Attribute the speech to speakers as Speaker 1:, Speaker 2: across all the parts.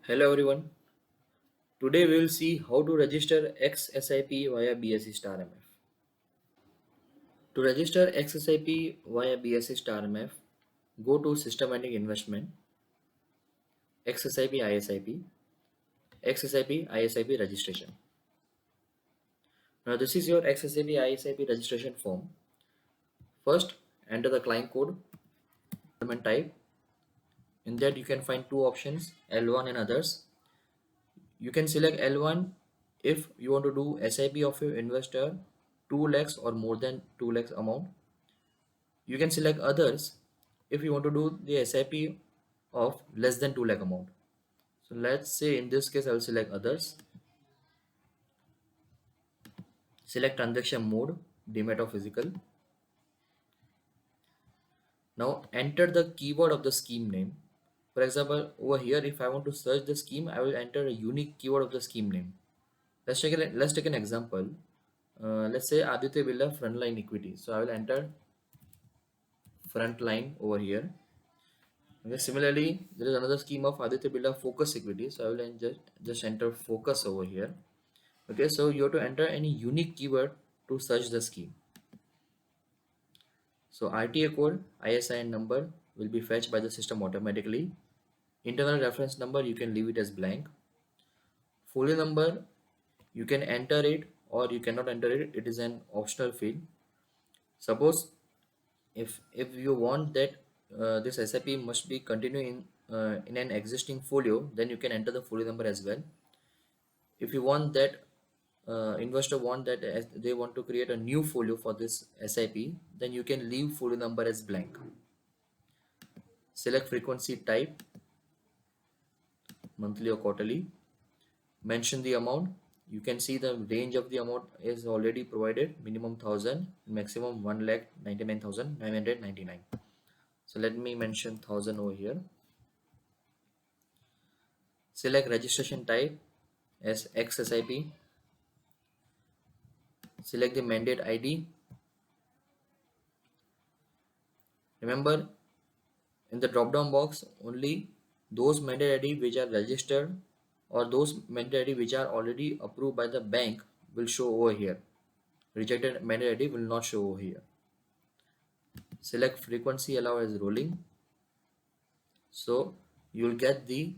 Speaker 1: Hello everyone. Today we will see how to register XSIP via BSE StARMF. To register XSIP via BSE StARMF, go to Systematic Investment, XSIP ISIP, XSIP ISIP registration. Now this is your XSIP ISIP registration form. First, enter the client code, element type. In that you can find two options, L1 and others. You can select L1 if you want to do SIP of your investor 2 lakhs or more than 2 lakhs amount. You can select others if you want to do the SIP of less than 2 lakh amount. So let's say in this case I will select others. Select transaction mode, demat or physical. Now enter the keyword of the scheme name. For example, over here if I want to search the scheme, I will enter a unique keyword of the scheme name. Let's take an example. Let's say Aditya Birla Frontline Equity. So I will enter Frontline over here. Okay, similarly, there is another scheme of Aditya Birla Focus Equity. So I will just enter Focus over here. Okay, so you have to enter any unique keyword to search the scheme. So RTA code, ISIN number will be fetched by the system automatically. Internal reference number, you can leave it as blank. Folio number, you can enter it or you cannot enter it. It is an optional field. Suppose if you want that this SIP must be continuing in an existing folio, then you can enter the folio number as well. If you want that investor want that as they want to create a new folio for this SIP, then you can leave folio number as blank. Select frequency type, monthly or quarterly. Mention the amount. You can see the range of the amount is already provided, minimum 1000, maximum 1,99,999. So let me mention 1000 over here. Select registration type as XSIP. Select the mandate ID. Remember, in the drop down box, only those mandate ID which are registered or those mandate ID which are already approved by the bank will show over here. Rejected mandate ID will not show over here. Select frequency allow as rolling. So you will get the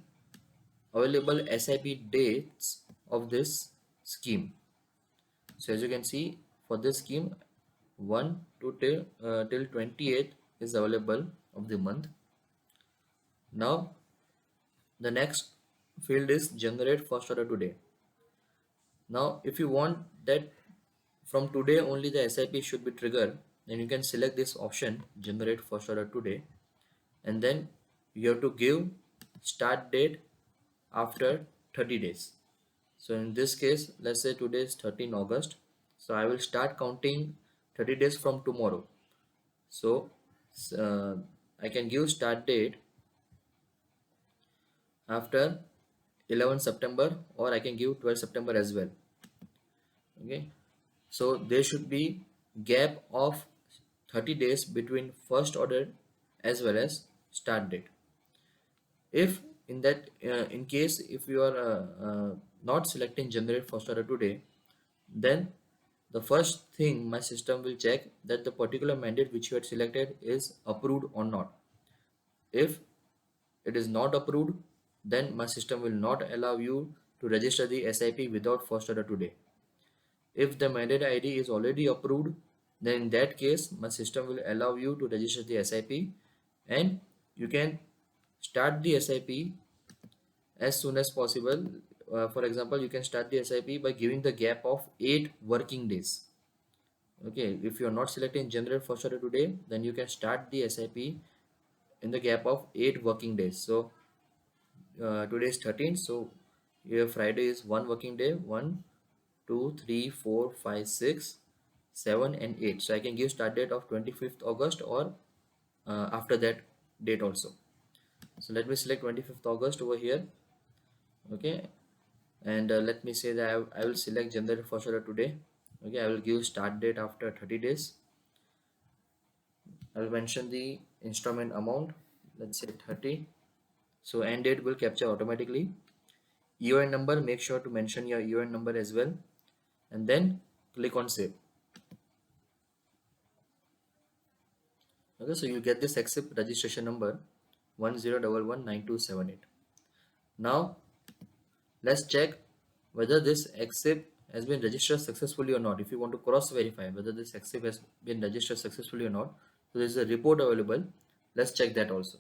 Speaker 1: available SIP dates of this scheme. So as you can see, for this scheme, 1 to till 28th is available of the month. Now the next field is generate first order today. Now if you want that from today only the SIP should be triggered, then you can select this option, generate first order today, and then you have to give start date after 30 days. So in this case, let's say today is 13 August. So I will start counting 30 days from tomorrow. So uh, I can give start date after 11 September or I can give 12 September as well. Okay. So there should be gap of 30 days between first order as well as start date. If in that in case if you are not selecting generate first order today, then the first thing my system will check that the particular mandate which you had selected is approved or not. If it is not approved, then my system will not allow you to register the SIP without first order today. If the mandate ID is already approved, then in that case my system will allow you to register the SIP and you can start the SIP as soon as possible. For example, you can start the SIP by giving the gap of 8 working days. Okay, if you are not selecting generate first order today, then you can start the SIP in the gap of 8 working days. So today is 13th, so here Friday is 1 working day, 1 2 3 4 5 6 7 and 8. So I can give start date of 25th August or after that date also. So let me select 25th August over here. Okay, and let me say that I will select generate first order today. Okay, I will give start date after 30 days. I will mention the instrument amount, let's say 30. So end date will capture automatically. EON number, make sure to mention your EON number as well, and then click on save. Okay, so you get this XSIP registration number 10119278. Now let's check whether this XSIP has been registered successfully or not. If you want to cross verify whether this XSIP has been registered successfully or not, so there is a report available. Let's check that also.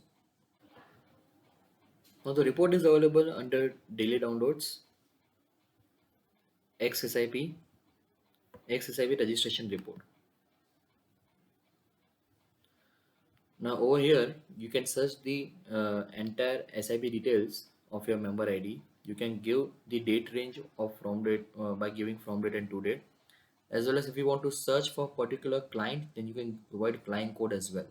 Speaker 1: Now the report is available under daily downloads, XSIP, XSIP registration report. Now over here you can search the entire SIP details of your member ID. You can give the date range of from date by giving from date and to date, as well as if you want to search for particular client, then you can provide client code as well.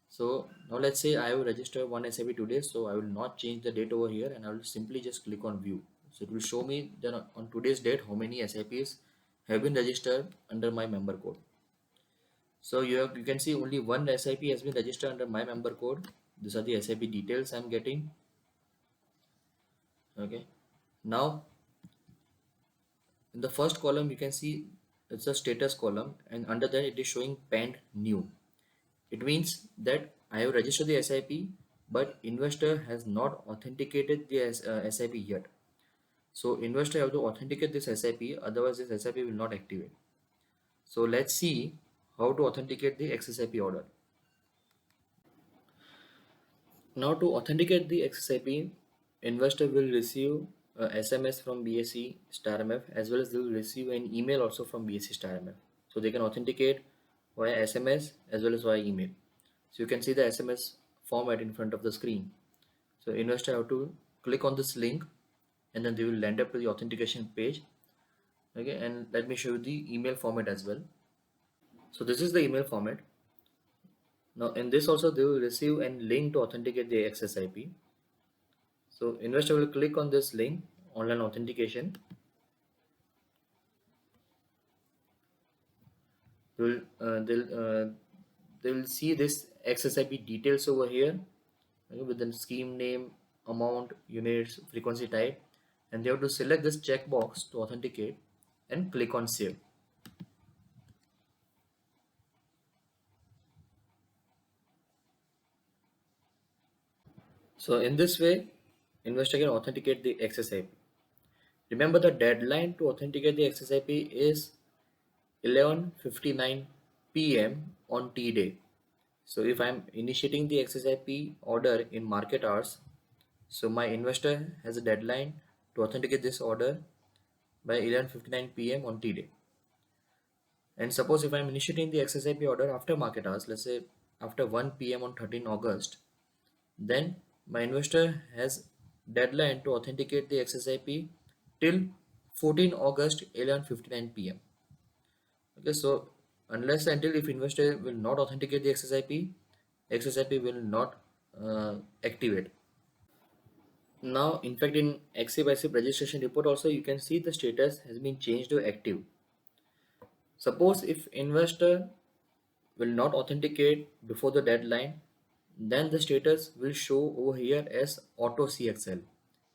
Speaker 1: So now let's say I will register one SIP today, so I will not change the date over here and I will simply just click on view. So it will show me that on today's date how many SIPs have been registered under my member code. So you can see only one SIP has been registered under my member code. These are the SIP details I'm getting. Okay. Now in the first column you can see it's a status column, and under that it is showing penned new. It means that I have registered the SIP, but investor has not authenticated the SIP yet. So investor have to authenticate this SIP, otherwise this SIP will not activate. So let's see how to authenticate the XSIP order. Now to authenticate the XSIP, investor will receive a SMS from BSE StARMF, as well as they will receive an email also from BSE StARMF. So they can authenticate via SMS as well as via email. So you can see the SMS format in front of the screen. So investor have to click on this link and then they will land up to the authentication page. Okay, and let me show you the email format as well. So this is the email format. Now in this also they will receive a link to authenticate the XSIP. So investor will click on this link, online authentication. They will see this XSIP details over here, okay, with the scheme name, amount, units, frequency type, and they have to select this checkbox to authenticate and click on save. So in this way, investor can authenticate the XSIP. Remember the deadline to authenticate the XSIP is 11:59 p.m. on T day. So if I'm initiating the XSIP order in market hours, so my investor has a deadline to authenticate this order by 11:59 p.m. on T day. And suppose if I'm initiating the XSIP order after market hours, let's say after 1 p.m. on 13 August, then my investor has deadline to authenticate the XSIP till 14 August 11:59 p.m. Okay, so unless until if investor will not authenticate the XSIP, XSIP will not activate. Now, in fact, in XSIP registration report also, you can see the status has been changed to active. Suppose if investor will not authenticate before the deadline, then the status will show over here as auto CXL.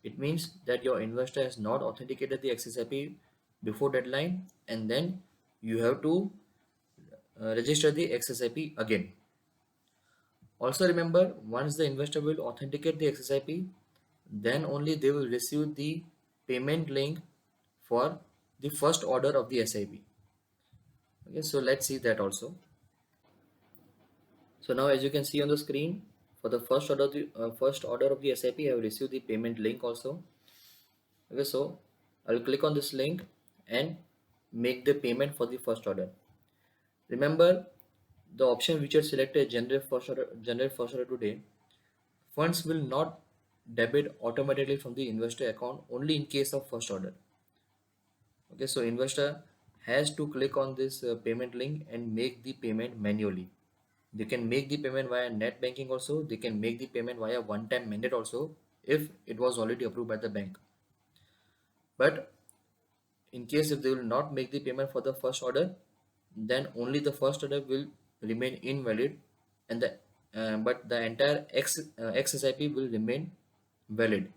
Speaker 1: It means that your investor has not authenticated the XSIP before deadline, and then you have to register the XSIP again. Also remember, once the investor will authenticate the XSIP, then only they will receive the payment link for the first order of the SIP. Okay, so let's see that also. So now as you can see on the screen, for the first order of the SIP, I have received the payment link also. Okay, so I'll click on this link and make the payment for the first order. Remember the option which are selected, generate first order today. Funds will not debit automatically from the investor account only in case of first order. Okay, so investor has to click on this payment link and make the payment manually. They can make the payment via net banking also. They can make the payment via one-time mandate also if it was already approved by the bank. But in case if they will not make the payment for the first order, then only the first order will remain invalid, and but the entire XSIP will remain valid.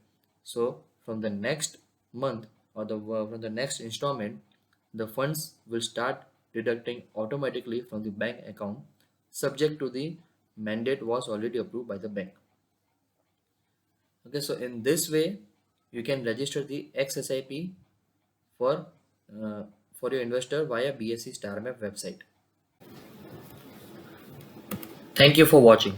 Speaker 1: So from the next month or from the next installment, the funds will start deducting automatically from the bank account, subject to the mandate was already approved by the bank. Okay, so in this way, you can register the XSIP for uh, for your investor via BSE StARMF website. Thank you for watching.